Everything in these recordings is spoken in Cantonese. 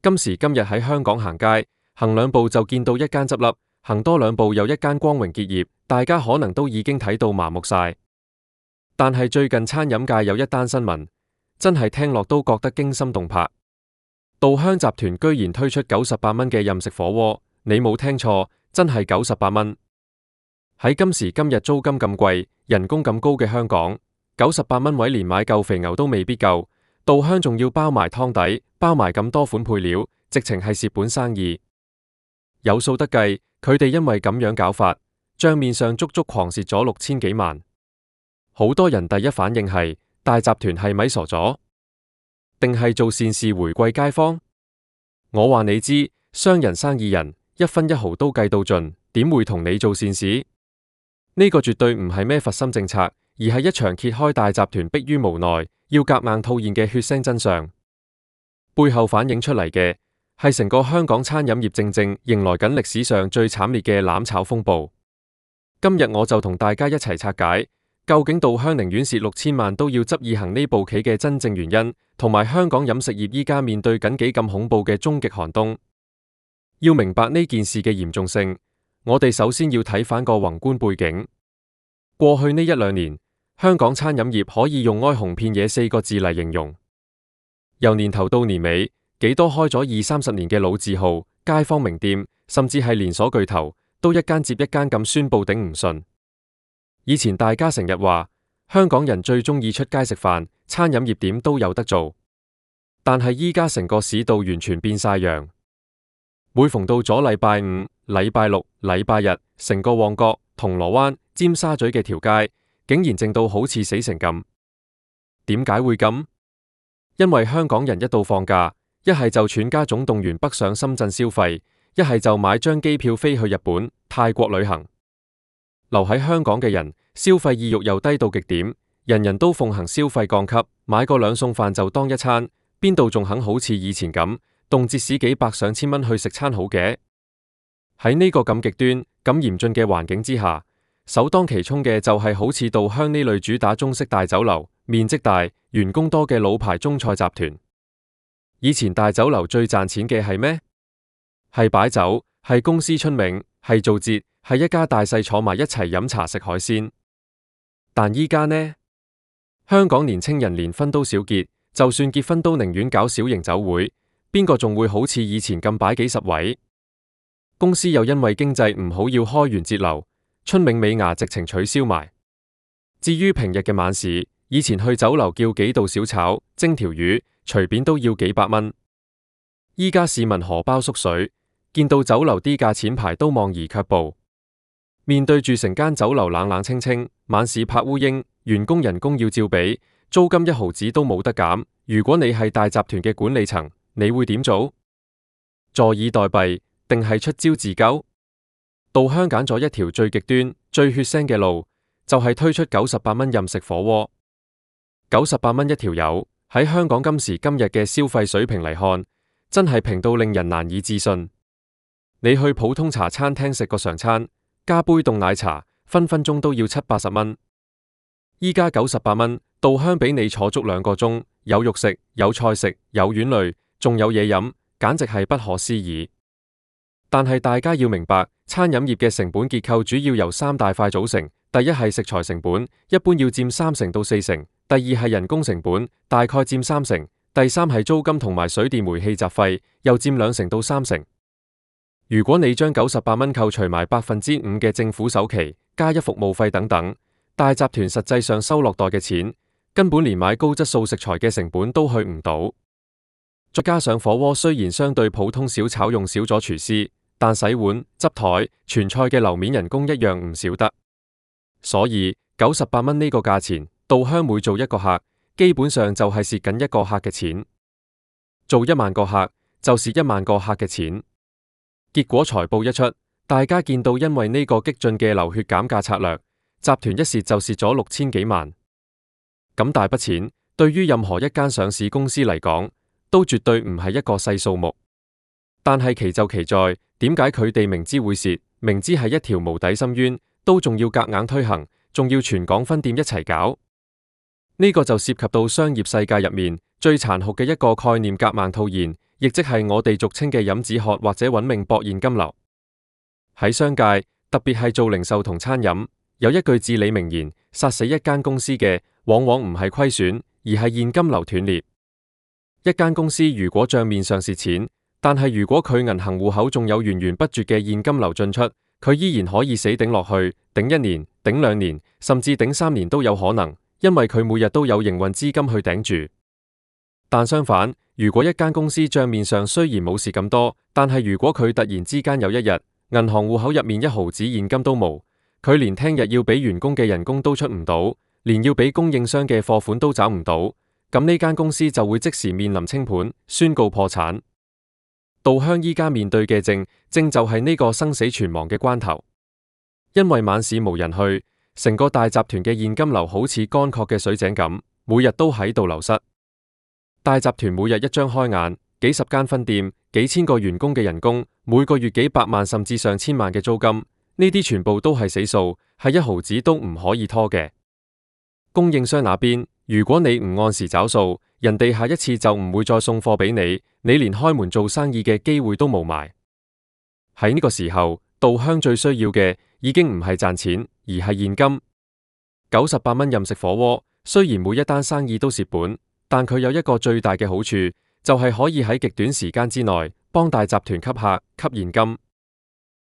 今時今日喺香港行街，行兩步就見到一間執笠，行多兩步又一間光榮結業，大家可能都已經睇到麻木晒。但係最近餐飲界有一單新聞，真係聽落都覺得驚心動魄。稻香集團居然推出98蚊嘅任食火鍋，你冇聽錯，真係98蚊。喺今時今日租金咁貴，人工咁高嘅香港，98蚊位連買嚿肥牛都未必夠，稻香仲要包埋湯底，包埋咁多款配料，直情係蝕本生意。有數得計，佢哋因為咁樣搞法，賬面上足足狂蝕咗6000幾萬。好多人第一反應係，大集團係咪傻咗？定係做善事回饋街坊？我話你知，商人生意人，一分一毫都計到盡，點會同你做善事？呢個絕對唔係咩佛心政策，而係一場揭開大集團迫於無奈，要夾硬套現嘅血腥真相。背後反映出嚟嘅係成個香港餐飲業正正迎來緊歷史上最慘烈嘅攬炒風暴。今日我就同大家一齊拆解，究竟稻香寧願蝕6000萬都要執意行呢步棋嘅真正原因，同埋香港飲食業依家面對緊幾咁恐怖嘅終極寒冬。要明白呢件事嘅嚴重性，我哋首先要睇返個宏觀背景。過去呢1-2年，香港餐飲業可以用哀鴻遍野4個字嚟形容。由年頭到年尾，幾多開咗20-30年嘅老字號、街坊名店，甚至係連鎖巨頭，都一間接一間咁宣布頂唔順。以前大家成日話，香港人最中意出街食飯，餐飲業點都有得做。但係依家成個市道完全變晒樣。每逢到咗禮拜五、禮拜六、禮拜日，成個旺角、銅鑼灣、尖沙咀嘅條街，竟然靜到好似死城咁。點解會咁？因為香港人一到放假，一係就全家總動員北上深圳消費，一係就買張機票飛去日本、泰國旅行。留喺香港嘅人，消費意欲又低到極點，人人都奉行消費降級，買個2餸飯就當一餐，邊度仲肯好似以前咁，動輒使幾百上千蚊去食餐好嘅？喺呢個咁極端、咁嚴峻嘅環境之下，首當其衝嘅就係好似稻香呢類主打中式大酒樓、面積大、員工多嘅老牌中菜集團。以前大酒樓最賺錢嘅係咩？係擺酒，係公司春茗，係做節，係一家大細坐埋一齊飲茶食海鮮。但依家呢？香港年青人連婚都少結，就算結婚都寧願搞小型酒會，邊個仲會好似以前咁擺幾十位？公司又因為經濟唔好要開源節流，春茗尾牙直情取消埋。至於平日嘅晚市，以前去酒樓叫幾道小炒、蒸條魚，隨便都要幾百蚊。依家市民荷包縮水，見到酒樓啲價錢牌都望而卻步。面對住成間酒樓冷冷清清，晚市拍烏蠅，員工人工要照俾，租金1毫子都冇得減。如果你係大集團嘅管理層，你會點做？坐以待斃，定係出招自救？稻香揀咗一條最極端、最血腥嘅路，就係推出98蚊任食火鍋。98蚊一條友，喺香港今時今日嘅消費水平嚟看，真係平到令人難以置信。你去普通茶餐廳食個常餐，加杯凍奶茶，分分鐘都要70-80蚊。依家98蚊，稻香俾你坐足2個鐘，有肉食，有菜食，有丸類，仲有嘢飲，簡直係不可思議。但係大家要明白，餐飲業嘅成本結構主要由3大塊組成。第一係食材成本，一般要佔30%到40%；第二係人工成本，大概佔30%；第三係租金同埋水電煤氣雜費，又佔20%到30%。如果你將98蚊扣除埋5%嘅政府首期，加一服務費等等，大集團實際上收落袋嘅錢，根本連買高質素食材嘅成本都去唔到。再加上火鍋雖然相對普通小炒用少咗廚師，但洗碗、執台、傳菜嘅樓面人工一樣唔少得。所以98蚊呢個價錢，稻香每做一個客，基本上就係蝕緊一個客嘅錢。做1萬個客，就蝕1萬個客嘅錢。結果財報一出，大家見到因為呢個激進嘅流血減價策略，集團一蝕就蝕咗6000幾萬。咁大筆錢，對於任何一間上市公司嚟講，都絕對唔係一個細數目。但係奇就奇在，點解佢哋明知會蝕，明知係一條無底深淵，都仲要夾硬推行，仲要全港分店一齊搞？呢個就涉及到商業世界入面最殘酷嘅一個概念——夾硬套現，亦即係我哋俗稱嘅飲止渴或者揾命搏現金流。喺商界，特別係做零售同餐飲，有一句至理名言：殺死一間公司嘅，往往唔係虧損，而係現金流斷裂。一間公司如果賬面上蝕錢，但係如果佢銀行戶口仲有源源不絕嘅現金流進出，佢依然可以死頂落去，頂1年、頂2年，甚至頂3年都有可能，因為佢每日都有營運資金去頂住。但相反，如果一間公司賬面上雖然冇蝕咁多，但係如果佢突然之間有一日，銀行戶口入面1毫子現金都冇，佢連聽日要俾員工嘅人工都出唔到，連要俾供應商嘅貨款都找唔到，咁呢間公司就會即時面臨清盤，宣告破產。稻香依家面對嘅正就係呢個生死存亡嘅關頭，因為晚市無人去，成個大集團嘅現金流好似乾涸嘅水井咁，每日都喺度流失。大集團每日一張開眼，幾十間分店，幾千個員工嘅人工，每個月幾百萬甚至上千萬嘅租金，呢啲全部都係死數，係1毫子都唔可以拖嘅。供應商那邊，如果你唔按時找數，人哋下一次就唔會再送貨俾你，你連開門做生意嘅機會都冇埋。喺呢個時候，稻香最需要嘅已經唔係賺錢，而係現金。98蚊任食火鍋，雖然每一單生意都蝕本，但佢有一個最大嘅好處，就係可以喺極短時間之內幫大集團吸客、吸現金。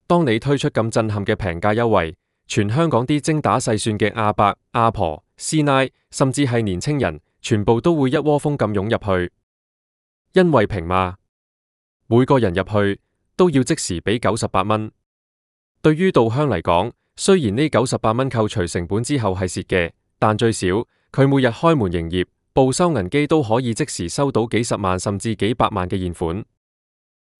當你推出咁震撼嘅平價優惠，全香港啲精打細算嘅阿伯、阿婆、師奶，甚至係年青人，全部都會一窩蜂咁湧入去，因為平嘛，每個人入去都要即時俾98蚊。對於稻香嚟講，雖然呢98蚊扣除成本之後係蝕嘅，但最少佢每日開門營業，報收銀機都可以即時收到幾十萬甚至幾百萬嘅現款。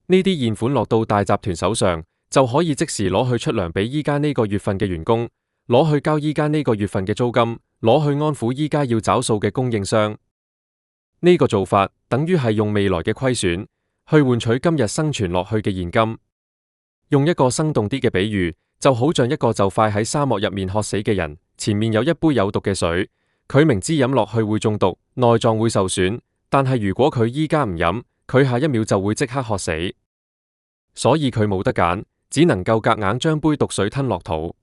呢啲現款落到大集團手上，就可以即時攞去出糧俾依家呢個月份嘅員工，攞去交依家呢個月份嘅租金，攞去安撫依家要找數嘅供應商。呢個做法等於係用未來嘅虧損去換取今日生存落去嘅現金。用一個生動啲嘅比喻，就好像一個就快喺沙漠入面渴死嘅人，前面有一杯有毒嘅水，佢明知飲落去會中毒，內臟會受損，但係如果佢依家唔飲，佢下一秒就會即刻渴死。所以佢冇得揀，只能夠夾硬將杯毒水吞落肚。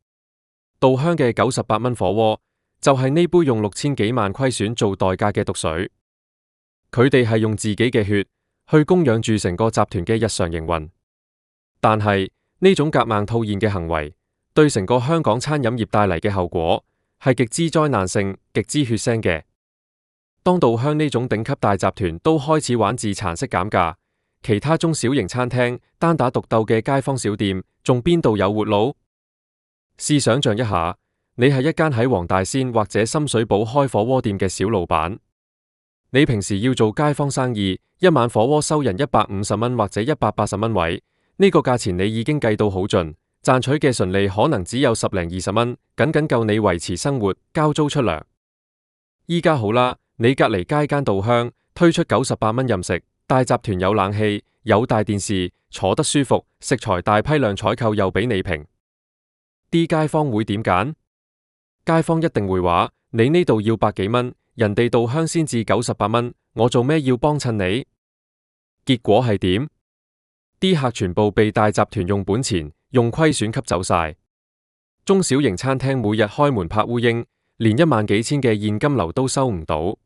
稻香嘅98蚊火鍋就係呢杯用6000幾萬虧損做代價嘅毒水。佢哋係用自己嘅血去供養住成個集團嘅日常營運，但係呢種夾硬套現嘅行為，對成個香港餐飲業帶嚟嘅後果係極之災難性、極之血腥嘅。當稻香呢種頂級大集團都開始玩自殘式減價，其他中小型餐廳單打獨鬥嘅街坊小店，仲邊度有活路？試想象一下，你係一間喺黃大仙或者深水埗開火鍋店嘅小老闆，你平時要做街坊生意，一晚火鍋收人150蚊或者180蚊位，呢個價錢你已經計到好盡，賺取嘅純利可能只有10零20蚊，僅僅夠你維持生活、交租出糧。依家好啦，你隔籬街間稻香推出98蚊任食，大集團有冷氣、有大電視，坐得舒服，食材大批量採購又俾你平，啲街坊會點揀？街坊一定會話：你呢度要100幾蚊，人哋稻香先至98蚊，我做咩要幫襯你？結果係點？啲客全部被大集團用本錢、用虧損吸走晒。中小型餐廳每日開門拍烏蠅，連1萬幾千嘅現金流都收唔到。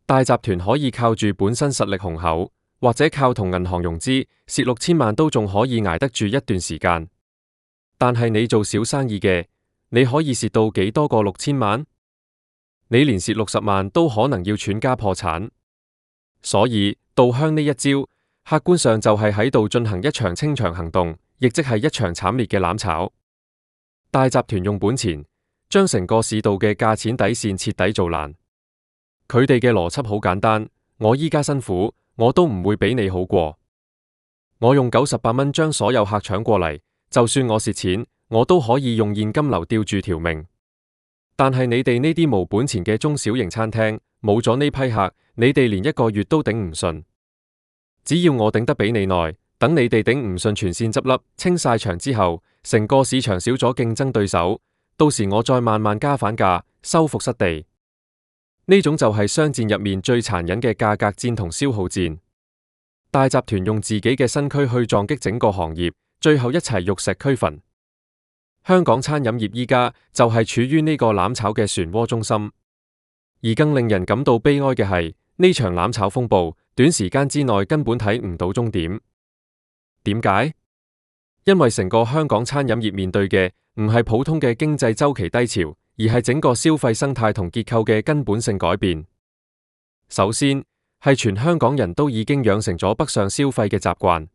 大集團可以靠住本身實力雄厚，或者靠同銀行融資，蝕6000萬都仲可以捱得住一段時間。但係你做小生意嘅，你可以蝕到幾多個6000萬？你連蝕60萬都可能要全家破產。所以稻香呢一招，客觀上就係喺度進行一場清場行動，亦即係一場慘烈嘅攬炒。大集團用本錢將成個市道嘅價錢底線徹底做爛。佢哋嘅邏輯好簡單，我依家辛苦，我都唔會比你好過。我用98蚊將所有客搶過嚟，就算我蝕錢，我都可以用現金流吊住條命。但係你哋呢啲無本錢嘅中小型餐廳，冇咗呢批客，你哋連一個月都頂唔順。只要我頂得比你耐，等你哋頂唔順全線執笠清晒場之後，成個市場少咗競爭對手，到時我再慢慢加反價，收復失地。呢種就係商戰入面最殘忍嘅價格戰同消耗戰。大集團用自己嘅身軀去撞擊整個行業，最後一齊玉石俱焚。香港餐飲業依家就係處於呢個攬炒嘅漩渦中心，而更令人感到悲哀嘅係呢場攬炒風暴，短時間之內根本睇唔到終點。點解？因為成個香港餐飲業面對嘅唔係普通嘅經濟周期低潮，而係整個消費生態同結構嘅根本性改變。首先係全香港人都已經養成咗北上消費嘅習慣。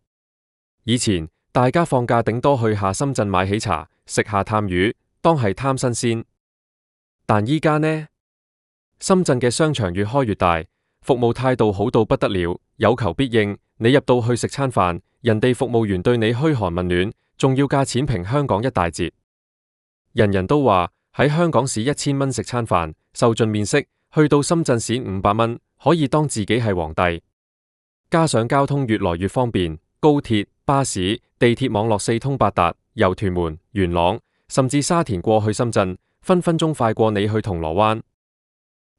以前大家放假頂多去下深圳買喜茶，食下探魚，當係貪新鮮。但依家呢，深圳嘅商場越開越大，服務態度好到不得了，有求必應。你入到去食餐飯，人哋服務員對你噓寒問暖，仲要價錢平香港一大截。人人都話喺香港市1000蚊食餐飯，受盡面色，去到深圳市500蚊，可以當自己係皇帝。加上交通越來越方便，高鐵、巴士、地鐵網絡四通八達，由屯門、元朗甚至沙田過去深圳，分分鐘快過你去銅鑼灣。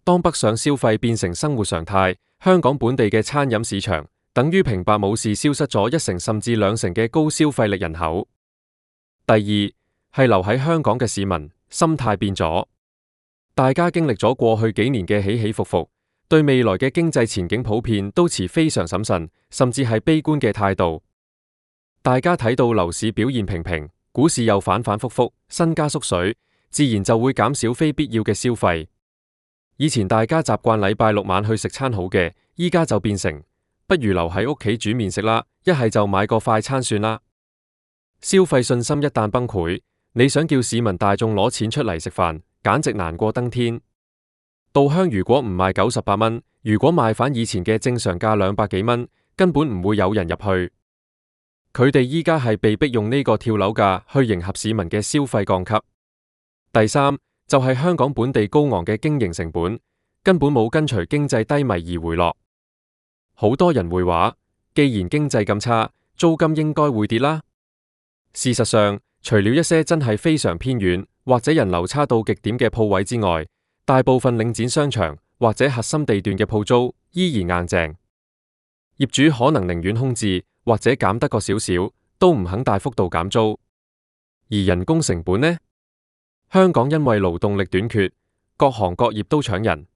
當北上消費變成生活常態，香港本地嘅餐飲市場等於平白冇事消失咗1成甚至2成嘅高消費力人口。第二係留喺香港嘅市民心態變咗，大家經歷咗過去幾年嘅起起伏伏，對未來嘅經濟前景普遍都持非常審慎甚至係悲觀嘅態度。大家睇到樓市表現平平，股市又反反复复，身家縮水，自然就會減少非必要嘅消費。以前大家習慣禮拜六晚去食餐好嘅，依家就變成不如留喺屋企煮麵食啦，一係就買個快餐算啦。消費信心一旦崩潰，你想叫市民大眾攞錢出嚟食飯，簡直難過登天。稻香如果唔賣98蚊，如果賣返以前嘅正常價200幾蚊，根本唔會有人入去。佢哋依家係被逼用呢個跳樓價去迎合市民嘅消費降級。第三就係香港本地高昂嘅經營成本，根本冇跟隨經濟低迷而回落。好多人會話，既然經濟咁差，租金應該會跌啦。事實上，除了一些真係非常偏遠或者人流差到極點嘅鋪位之外，大部分領展商場或者核心地段嘅鋪租依然硬淨。業主可能寧願空置或者減得個少少，都唔肯大幅度減租。而人工成本呢？香港因為勞動力短缺，各行各業都搶人。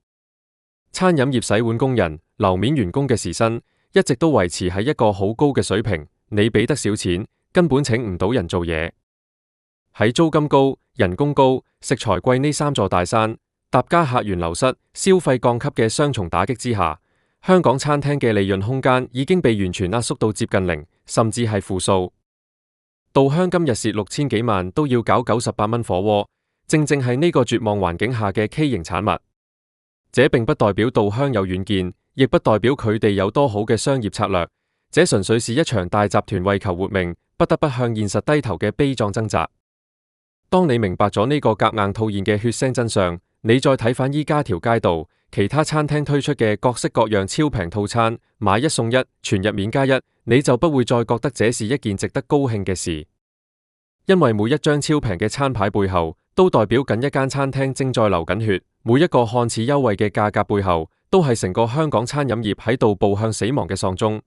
餐飲業洗碗工人、樓面員工嘅時薪一直都維持喺一個好高嘅水平，你俾得少錢，根本請唔到人做嘢。喺租金高、人工高、食材貴呢3座大山，搭加客源流失、消費降級嘅雙重打擊之下，香港餐廳嘅利潤空間已經被完全壓縮到接近0，甚至係負數。稻香今日蝕6000幾萬都要搞98蚊火鍋，正正係呢個絕望環境下嘅畸形產物。這並不代表稻香有遠見，亦不代表佢哋有多好嘅商業策略，這純粹是一場大集團為求活命，不得不向現實低頭嘅悲壯掙扎。當你明白咗呢個夾硬套現嘅血腥真相，你再睇返依家條街道其他餐廳推出嘅各式各樣超平套餐，買1送1，全日免加1，你就不會再覺得這是一件值得高興嘅事。因為每一張超平嘅餐牌背後，都代表緊一間餐廳正在流緊血，每一個看似優惠嘅價格背後，都係成個香港餐飲業喺度步向死亡嘅喪鐘。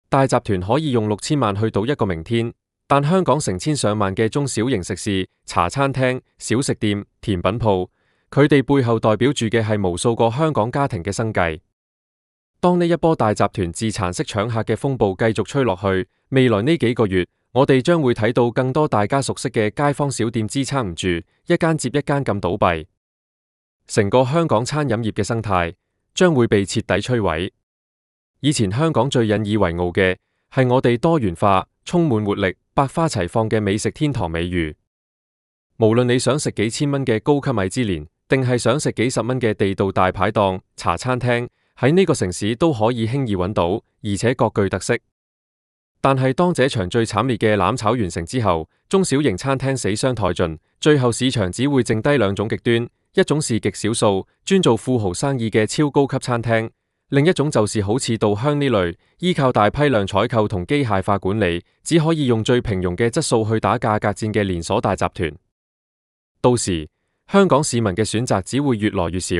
大集團可以用6000萬去賭一個明天，但香港成千上萬嘅中小型食肆、茶餐廳、小食店、甜品鋪，佢哋背後代表住嘅係無數個香港家庭嘅生計。當呢一波大集團自殘式搶客嘅風暴繼續吹落去，未來呢幾個月，我哋將會睇到更多大家熟悉嘅街坊小店支撐唔住，一間接一間咁倒閉，成個香港餐飲業嘅生態將會被徹底摧毀。以前香港最引以為傲嘅係我哋多元化、充滿活力、百花齊放嘅美食天堂美譽。無論你想食幾千蚊嘅高級米芝蓮，定係想食幾十蚊嘅地道大排檔、茶餐廳，喺呢個城市都可以輕易揾到，而且各具特色。但係當這場最慘烈嘅攬炒完成之後，中小型餐廳死傷殆盡，最後市場只會剩低2種極端，一種是極少數專做富豪生意嘅超高級餐廳，另一種就是好似稻香呢類依靠大批量採購同機械化管理，只可以用最平庸嘅質素去打價格戰嘅連鎖大集團。到時香港市民嘅選擇只會越來越少，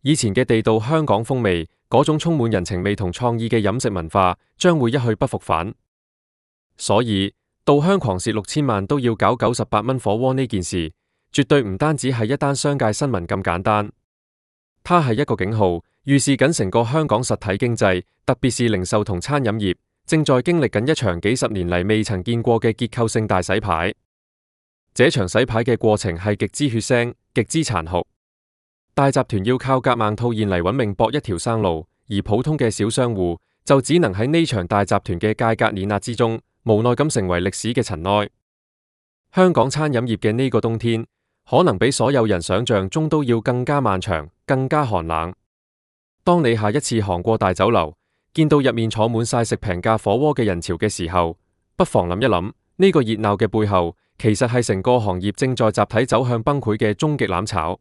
以前嘅地道香港風味，嗰種充滿人情味同創意嘅飲食文化，將會一去不復返。所以，稻香狂蝕6000萬都要搞98蚊火鍋呢件事，絕對唔單止係一單商界新聞咁簡單。它係一個警號，預示緊成個香港實體經濟，特別是零售同餐飲業，正在經歷緊一場幾十年嚟未曾見過嘅結構性大洗牌。這場洗牌嘅過程係極之血腥、極之殘酷。大集團要靠夾硬套現嚟揾命搏一條生路，而普通嘅小商戶就只能喺呢場大集團嘅價格碾壓之中，無奈咁成為歷史嘅塵埃。香港餐飲業嘅呢個冬天，可能比所有人想象中都要更加漫長，更加寒冷。當你下一次行過大酒樓，見到入面坐滿晒食平價火鍋嘅人潮嘅時候，不妨諗一諗，呢個熱鬧嘅背後，其實係成個行業正在集體走向崩潰嘅終極攬炒。